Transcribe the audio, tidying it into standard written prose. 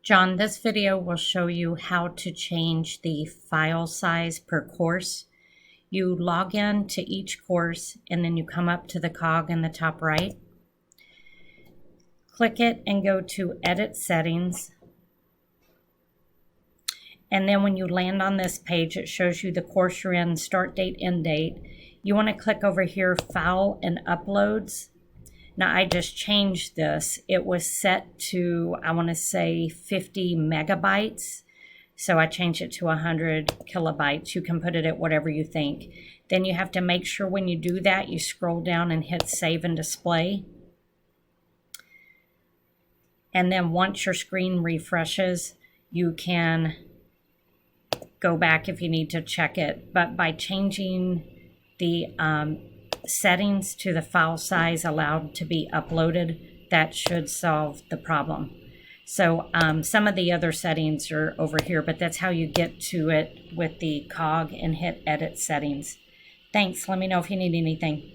John, this video will show you how to change the file size per course. You log in to each course and then you come up to the cog in the top right. Click it and go to Edit Settings. And then when you land on this page, it shows you the course you're in, start date, end date. You want to click over here, File and Uploads. Now I just changed this. It was set to, I want to say 50 megabytes. So I changed it to 100 kilobytes. You can put it at whatever you think. Then you have to make sure when you do that, you scroll down and hit Save and Display. And then once your screen refreshes, you can go back if you need to check it. But by changing the settings to the file size allowed to be uploaded, that should solve the problem. So some of the other settings are over here, but that's how you get to it with the cog and hit Edit Settings. Thanks. Let me know if you need anything.